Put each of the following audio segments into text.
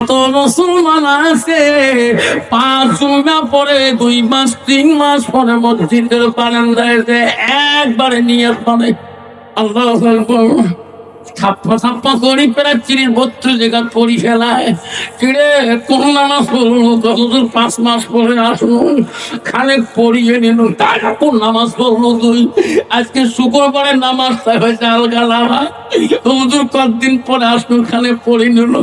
কত মুসলমান আছে 5 জুমা পরে 2 মাস 3 মাস পরে মসজিদের বারান্দায় একবারে নিয়ত করে আল্লাহু আকবার ছাপ্পা করি প্রায় 30-32 জায়গা পড়ি ফেলায় কিরে কোন নামাজ পড়লো কতদূর 5 মাস পরে আসুন খানেক পড়িয়ে নিল তার কোন নামাজ পড়লো তুই আজকে শুক্রবারে নামাজ হয়েছে আলগালামা হুজুর কতদিন পরে আসুন খানে পড়ে নিল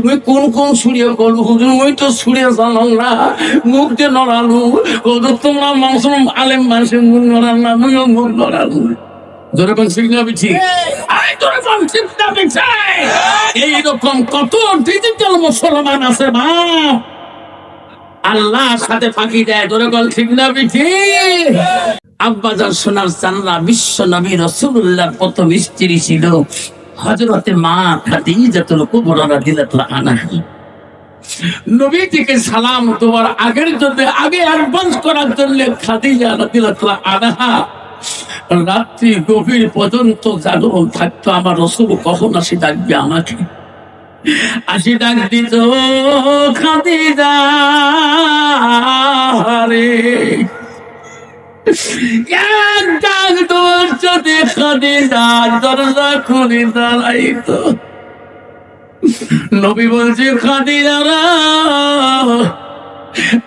ওই কোন সুরিয়া করলো হুজুর ওই তো সুরিয়া জানাল না মুখ দিয়ে নড়ালো হুজুর তোমরা মাসুম আলেম মানুষের মুখ নড়াল না আমিও মুখ নড়ালো যেরকম শিখলে ঠিক এইরকম কত ডিজিটাল মুসলমান আছে মা আল্লাহর সাথে ফাঁকি দেয় যেরকম ঠিক না ঠিক আব্বাজান সোনার চান্না বিশ্ব নবী রাসূলুল্লাহর প্রথম স্ত্রী ছিল হযরতে মা খাদিজাতুল কুবরা রাদিয়াল্লাহু আনহা নবীজিকে সালাম দেওয়ার আগের জন্য আগে অ্যাডভান্স করার জন্য খাদিজা রাদিয়াল্লাহু আনহা রাত্রি গভীর পর্যন্ত জাগরণ থাকতো আমার রাসূল কখন আসি ডাকবে আমাকে আসি ডাক দিত খাদিজা রে এক ডাক তোর যদি খাদিজা দরজা খুলে দাঁড়াইতো নবী বলছে খাদিজা রা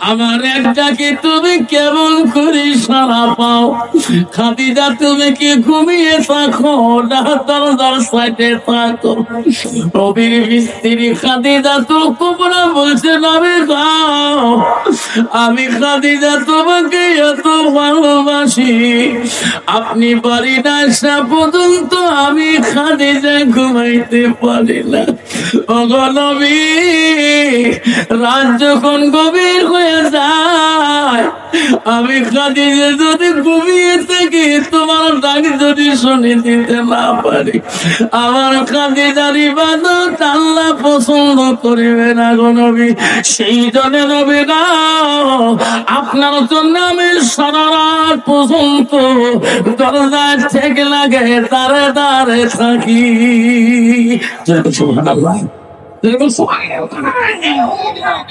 আমার একটাকে তুমি কেমন করে সারা পাও খাদিজা তুমি কি ঘুমিয়ে থাকো না দরজার সাইডে থাকো নবীর স্ত্রী খাদিজা তো কুবরা বলছে নবী গাও আমি খাদিজা তোমাকে এত ভালোবাসি আপনি বাড়ি না আসা পর্যন্ত আমি খাদিজা ঘুমাইতে পারি না ওগো নবী রাত যখন গভীর হয়ে যায় আমি খাদিজা যদি ঘুমিয়ে থাকি তোমার ডাক যদি শুনে দিতে না পারি আমার খাদিজার ইবাদত আল্লাহ পছন্দ করিবে না গো নবী সেই জন্য নবী না আপনার জন্য আমি সারা রাত পর্যন্ত দরজায় থেকে লাগে দাঁড়ে দাঁড়ে থাকি সুবহানাল্লাহ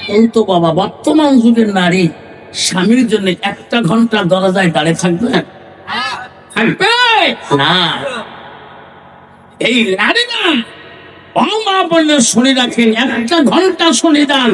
কিন্তু বাবা বর্তমান যুগের নারী স্বামীর জন্য 1 ঘন্টা দরজায় দাঁড়িয়ে থাকবে না এই নারী না মা বললে শুনে রাখেন 1 ঘন্টা শুনে যান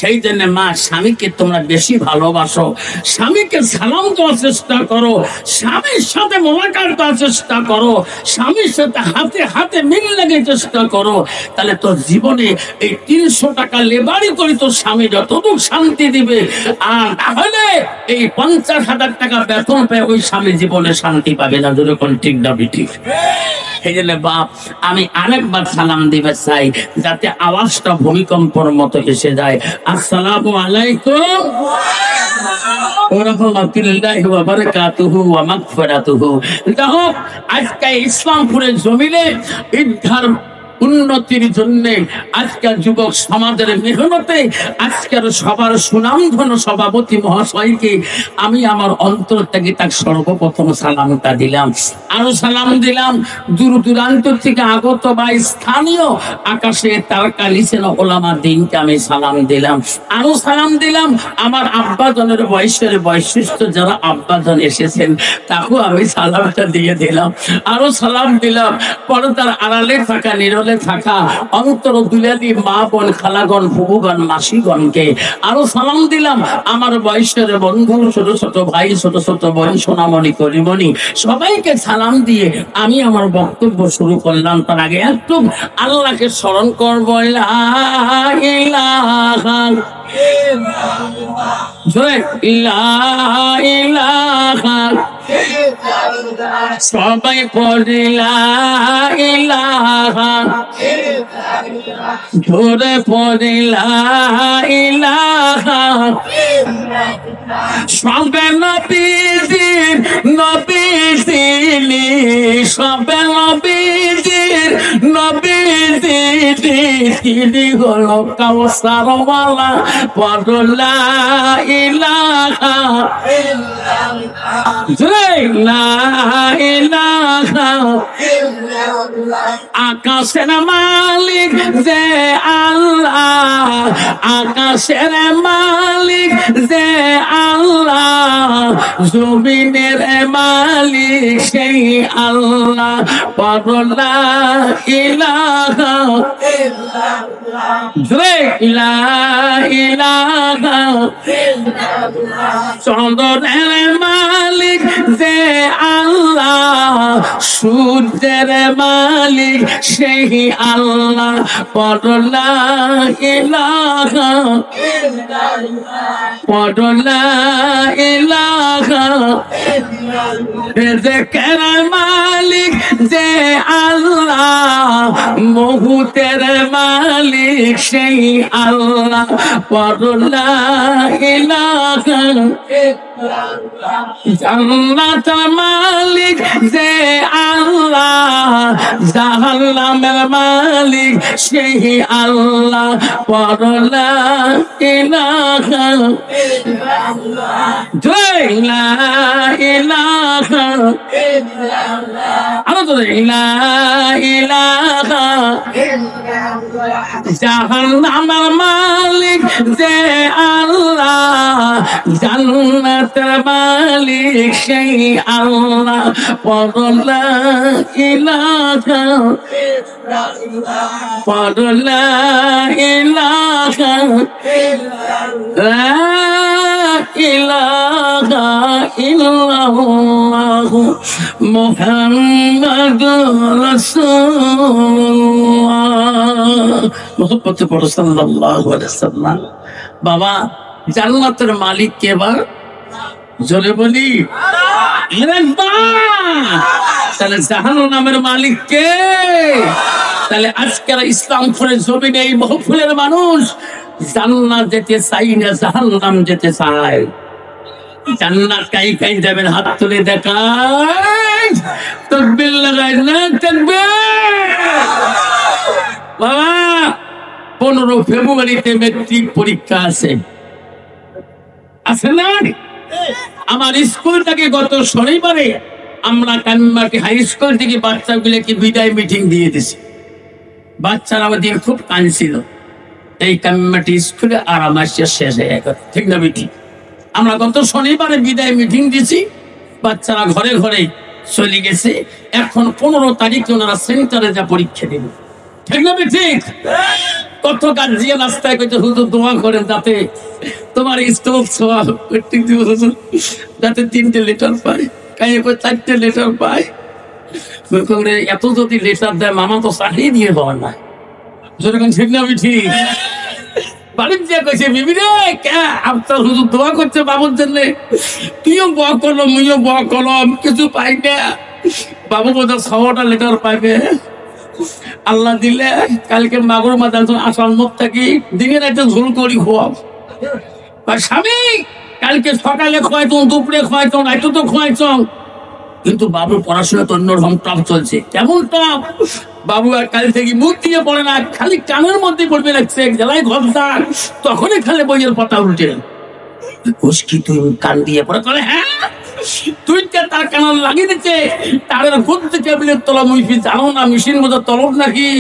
সেই জন্য মা স্বামীকে তোমরা বেশি ভালোবাসো স্বামীকে সালাম দেওয়ার চেষ্টা করো স্বামীর সাথে মোলাকাত করার চেষ্টা করো স্বামীর সাথে হাতে হাতে মিল লাগে চেষ্টা করো তাহলে তোর জীবনে এই 300 টাকা লেবারি করে তোর স্বামী যতটুকু শান্তি দিবে আর তাহলে এই 50,000 টাকা বেতন পেয়ে ওই স্বামী জীবনে শান্তি পাবে না যেরকম ঠিক না ঠিক এই জন্য বাপ আমি আরেকবার সালাম দিবে চাই যাতে আওয়াজটা ভূমিকম্পর মতো এসে যায় আসসালামু আলাইকুম ওয়া রাহমাতুল্লাহি ওয়া বারাকাতুহু ওয়া মাগফিরাতুহু। দেখো আজকে ইসলামপুরের জমিনে ইদ্ধার উন্নতির জন্য আজকের যুবক সমাজের মেহনতে আজকের সবার সুনামধন্য সভাপতি মহাশয়কে আমি আমার অন্তর থেকে তার সর্বপ্রথম সালামটা দিলাম আরো সালাম দিলাম দূর দূরান্ত থেকে আগত বা স্থানীয় আকাশে তারকা লিখেন ওলামা দিনকে আমি সালাম দিলাম আরো সালাম দিলাম আমার আব্বাজনের বয়সের বৈশিষ্ট্য যারা আব্বাজন এসেছেন তাকেও আমি সালামটা দিয়ে দিলাম আরো সালাম দিলাম পর্দার আড়ালে থাকা নিরলে থাকা অন্তর দুলালি মা বোন খালাগণ ফুবুগণ মাসিগণকে আরো সালাম দিলাম আমার বয়সের বন্ধু ছোট ছোট ভাই ছোট ছোট বোন সোনামণি করিমণি সবাইকে সালাম দিয়ে আমি আমার বক্তব্য শুরু করলাম তার আগে একটু আল্লাহকে স্মরণ করবো লা ইলাহা ইল্লাল্লাহ সবাই পড়ে লা ইলাহা জোরে পড়ে লা ইলাহা সবে নবীজির নবীজিলি সবে নবীজির নবীজিলি হলো কাউসারওয়ালা পড়ো লা ইলাহা আকাশের মালিক যে আল্লাহ আকাশের মালিক যে আল্লাহ, জমিনের মালিক সেই আল্লাহ। পড়লা ইলাহা জোরে লা ইলাহা, চন্দ্রের মালিক যে আল্লাহ, সূর্যের মালিক সেই আল্লাহ। পড়লা ইলাহা, পড়লা ইলাহা, রিজকের মালিক যে আল্লাহ, মহুতের মালিক সেই আল্লাহ। পড়লা ইলাহা, জান্নাতের মালিক যে আল্লাহ, জাহান্নামের মালিক সেই আল্লাহ। পড়লা ইলাহা, জয় লা ইলাহা, আরো তো লা ইলাহা। জাহান্নামের মালিক যে আল্লাহ, জান্নাতের মালিক সেই আল্লাহ। পড়লা ইলাহা, পড়লা ইলাহা, লা ইলাহা ইল্লাল্লাহু মুহাম্মাদুর রাসূলুল্লাহ। মুহাম্মদ সাল্লাল্লাহু আলাইহি ওয়াসাল্লাম। বাবা, জান্নাতের মালিক কে? এবার জোরে বলি। তাহলে জাহান্নামের মালিক কে? তাহলে আজকের ইসলামপুরের জমিনে এই মহফিলের মানুষ জান্নাত যেতে চাই না, জাহান্নাম যেতে চায়। জান্নাত কাই কাই যাবেন? হাত তুলে দেখায়, তাকবীর লাগায় না, তাকবীর। বাবা, 15 ফেব্রুয়ারিতে মেট্রিক পরীক্ষা আছে না? আমার স্কুল থেকে গত শনিবারে আমরা কান্নাটি হাই স্কুল থেকে বাচ্চাগুলোকে বিদায় মিটিং দিয়ে দিছি। বাচ্চারা আমাদের খুব কাঁদছিল। এই কান্নাটি স্কুলে আর আমার শেষ হয়ে গেল, ঠিক না বেটি? আমরা গত শনিবারে বিদায় মিটিং দিছি, বাচ্চারা ঘরে ঘরে চলে গেছে। এখন 15 তারিখে ওনারা সেন্টারে যা পরীক্ষা দেবে, ঠিক না বেটি? কত গার্জিয়ান রাস্তায় কইতে হুজুর দোয়া করেন যাতে তোমার স্টোভ সওয়াল প্রত্যেক দিবস যাতে 3টে লেটার পায়, কাই 4টে লেটার পায়। এত যদি লেটার দেয় মামা তো চাকরি দিয়ে পাওয়ার না, যেরকম ঠিক না বেটি? বাড়ির যে কইছে বিবি রে আপনার হুজুর দোয়া করছে বাবুর জন্য, তুইও বয়া করলো মুইও বয়া করলো, আমি কিছু পাই না। বাবু বোধ 6টা লেটার পাইবে। আল্লাহ দিলে কালকে মাগুর মাথা আসার মুখ থাকি দিনে রাতে ঝোল করি খোয়াব। স্বামী কালকে সকালে খোয়াইছ, দুপুরে খোয়াইছ, রাইতে তো খোয়াইছ। কিন্তু বাবুর পড়াশোনা তো অন্যরকম টপ চলছে। কেমন টপ? বাবু আর কাল থেকে মুখ দিয়ে পড়ে না, খালি কানের মধ্যে পড়বে লাগছে। জেলায় ঘর যান তখনই খালি বইয়ের পাতা উল্টে কি তুই কান দিয়ে পড়ে করে? হ্যাঁ, তুই তার কান লাগিয়ে দিচ্ছে। তাদের ঘুরতে টেবিলের তলা মুইফি জানো না মেশিন মতো তলব নাকি?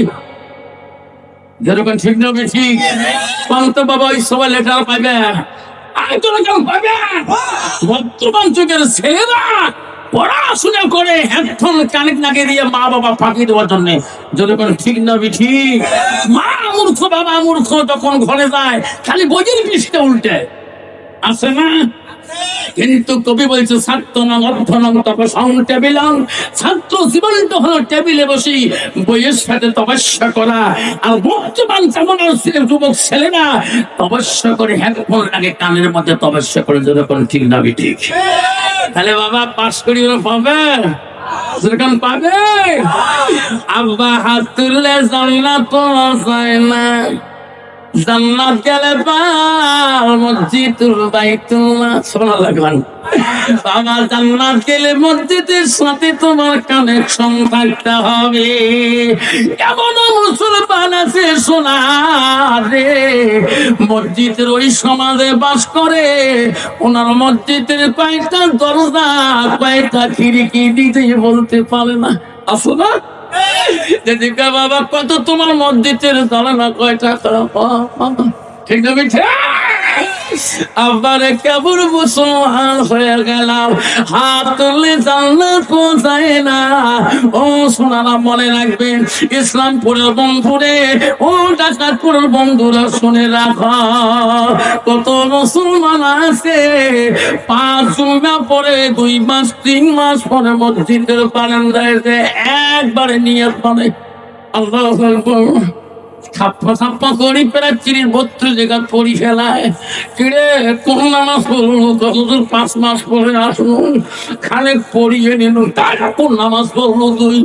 যেরকম ঠিক না বেশি পান্ত বাবা ওই সবাই লেটার পাইবে, বর্তমান যুগের ছেলেরা পড়াশোনা করে হেডফোন কানেক্ট লাগিয়ে দিয়ে মা বাবা ফাঁকি দেওয়ার জন্য। যেরকম ঠিক না বেঠি? মা মূর্খ বাবা মূর্খ, যখন ঘরে যায় খালি বইয়ের পৃষ্ঠে উল্টে আছে না? কিন্তু কবি বলছে ছাত্র নং অর্থ নং তপস্যা টেবিলং, ছাত্র জীবনটা হলো টেবিলে বসি বইয়ের সাথে তপস্যা করা। আর বর্তমান যেমন যুবক ছেলেরা তপস্যা করে হেডফোন লাগে কানের মধ্যে তপস্যা করে। যেরকম ঠিক না ঠিক? তাহলে বাবা পাস করি পাবে, যেরকম পাবে। আব্বা হাত তুললে জান্নাত যায় না, জান্নাত গেলে পার মসজিদুল বাইতুল্লাহ। শোনা লাগলাম বাবা, জান্নাত গেলে মসজিদের সাথে তোমার কানেকশন থাকতে হবে। এমন মুসলমান আছে শোনা রে, মসজিদের ওই সমাজে বাস করে, ওনার মসজিদের কয়েকটা দরজা কয়েকটা খিড়কি দিতে বলতে পারে না। আসো না বাবা, কত তোমার মসজিদের জানালা কয়টা? ঠিক না বেঠে? আবার কেবল মুসলমান হয়ে গেলাম, হাত তুললে জান্নাত পৌঁছায় না। ও সোনারা মনে রাখবেন, ইসলামপুরের বন্ধুরে, ও ডাকাতপুরের বন্ধুরা শুনে রাখো, কত মুসলমান আছে 5 জুমা পরে 2 মাস 3 মাস পরে মসজিদের বারান্দায় যে একবারে নিয়ত করে আল্লাহু আকবার ছাপ্পা ছাপ্পা করি প্রায় 30-32 জায়গা পড়ি ফেলায়। কিরে কোন নামাজ পড়লো, কতদূর 5 মাস পরে আসুন, খানেক পড়িয়ে নিল, তার কোন নামাজ পড়লো তুই?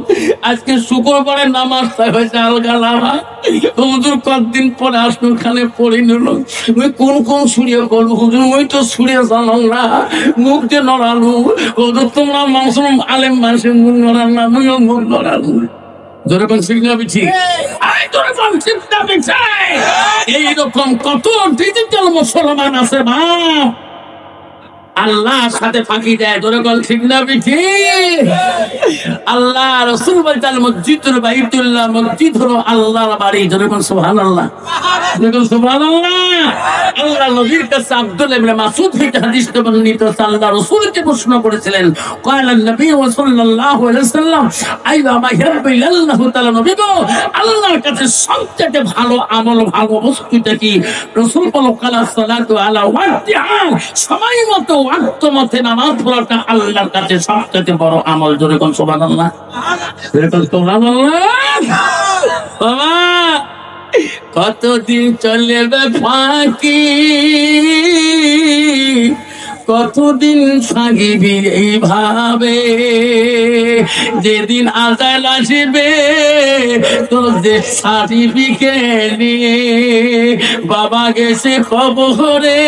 আজকে শুক্রবারে নামাজটা হয়েছে আলগালামা, হুজুর কতদিন পরে আসুন, খানে পড়ি নিল। ওই কোন কোন সুরিয়ে করবো হুজুর? ওই তো সুরিয়ে জানো না, মুখ দিয়ে নড়ালু হুজুর, তোমরা মাসুম আলেম মানুষের মুখ নড়াল না, আমিও মুখ নড়ালু। যেরকম সিগনাবি ঠিক এইরকম কত ডিজিটাল মুসলমান আছে মা, আল্লাহর সাথে ফাঁকি দেয়। যেরকম সিগনাবি ঠিক আল্লাহ রাসূল বলেন মসজিদুল বাইতুল্লাহ, মসজিদ হলো আল্লাহর বাড়ি। যেরকম সুবহানাল্লাহ, যেরকম সুবহানাল্লাহ। আল্লাহ নবীর কাছে আব্দুল্লাহ ইবনে মাসউদ থেকে হাদিসটা বর্ণিত, আল্লাহ রাসূলকে প্রশ্ন করেছিলেন, قال النبي صلى الله عليه وسلم আইয়া মা ইয়ারবিল্লাহু তাআলা, নবী গো আল্লাহর কাছে সবচেয়ে ভালো আমল, ভালো বস্তুটা কি? রাসূল বলল, কালা সালাতু আলা ওয়াক্তিহা, সময় মতো ওয়াক্ত মতে নামাজ পড়াটা আল্লাহর কাছে সবচেয়ে বড় আমল। যেরকম সুবহানাল্লাহ, যেরকম সুবহানাল্লাহ। বাবা কতদিন চলবে ফাঁকি, কতদিন থাকিবি এইভাবে, যেদিন আজাল আসবে তোর যে সার্টিফিকেট নিয়ে, বাবা গেছে কবরে,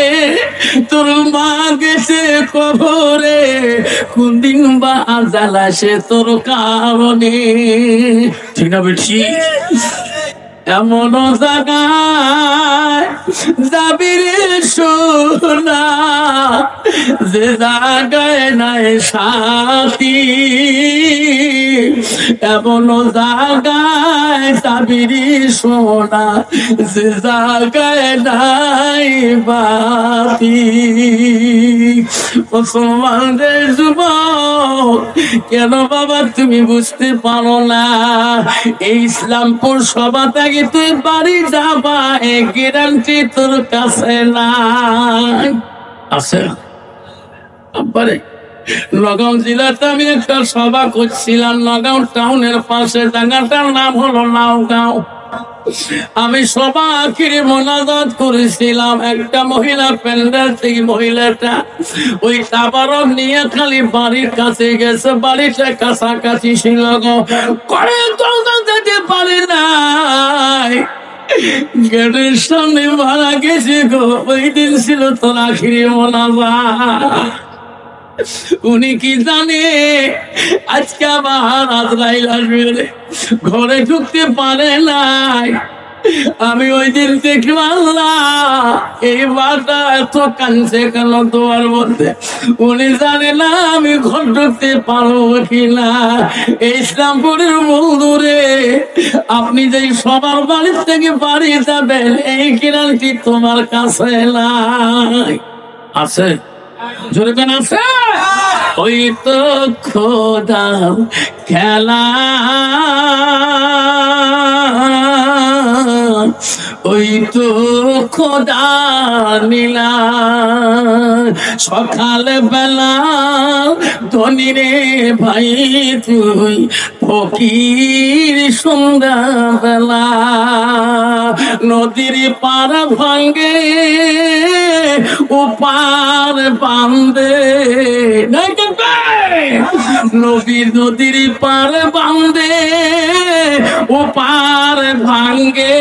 তোর মা গেছে কবরে, কোন দিন বা আজাল আসে তোর কারণে। ঠিক না বেশি? এমন জায়গায় যাবি রে সোনা, যে জায়গায় নাই সাথী, এমন জায়গায় যাবি রে সোনা, যে জায়গায় নাই বাতি। মুসলমানদের যুবক, কেন বাবা তুমি বুঝতে পারো না? এই ইসলামপুর সভা থেকে তুই বাড়ি যাবা, এই গ্যারান্টি তোর কাছে নাই। আছে আব্বারে, নগাঁও জেলাতে আমি একটা সভা করছিলাম, নগাঁও টাউনের পাশে, জায়গাটার নাম হলো নাওগাঁও। আমি সভা আখিরে মোনাজাত করেছিলাম, একটা মহিলা প্যান্ডেল থেকে, মহিলাটা ওই তাবারক নিয়ে খালি বাড়ির কাছে গেছে, বাড়িটা কাছাকাছি ছিল গো, করে দরজা যেতে পারে নাই, গেটের সামনে মারা গেছে গো। ওই দিন ছিল তোর আখিরে মোনাজাত। উনি কি জানে আজকে আবার আজরাইল আসবে, ঘরে ঢুকতে পারে নাই। আমি ওই দিন দেখলাম আল্লাহ এই বাটা এত কাঁদছে কেন তোমার মধ্যে, উনি জানে না আমি ঘর ঢুকতে পারবো কিনা। ইসলামপুরের বন্ধুরে, আপনি যে সবার বাড়ি থেকে বাড়ি যাবেন এই গ্যারান্টি তোমার কাছে নাই। আছে যেরকম আছে, ওই তো খোদা খেলা, ওই তো খোদা নীলা। সকাল বেলা ধনী রে ভাই তুই ফকির, সন্ধ্যা বেলা নদীর পার ভাঙ্গে ওপার বান্ধে, নদীর পার বান্ধে ওপার ভাঙ্গে,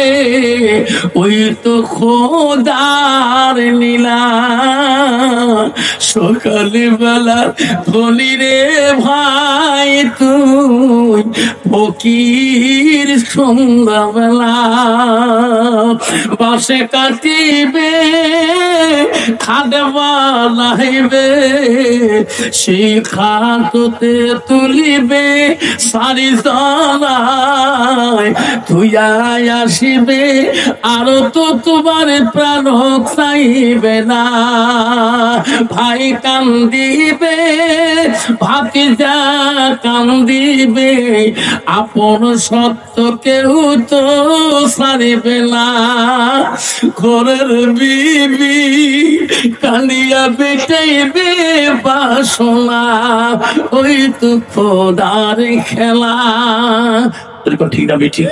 ওই তো খোদার নীলা। সকালে বেলা ধনী রে ভাই তুই ফকির, সন্ধ্যা বেলা বাসে কাটিবে খাদে বানাইবে, সেই খাততে তুলিবে সারি জানায় তুই আসিবে আর তো তোমার প্রাণ চাইবে না। ভাই কান্দিবে, ভাতিজা কান্দিবে, আপন সত্য কেউ তো ছাড়িবে না। ঘরের বিবি কান্দিয়া বেটাইবে বাসনা, ওই তো খোদার খেলা। ঠিক না বেটি?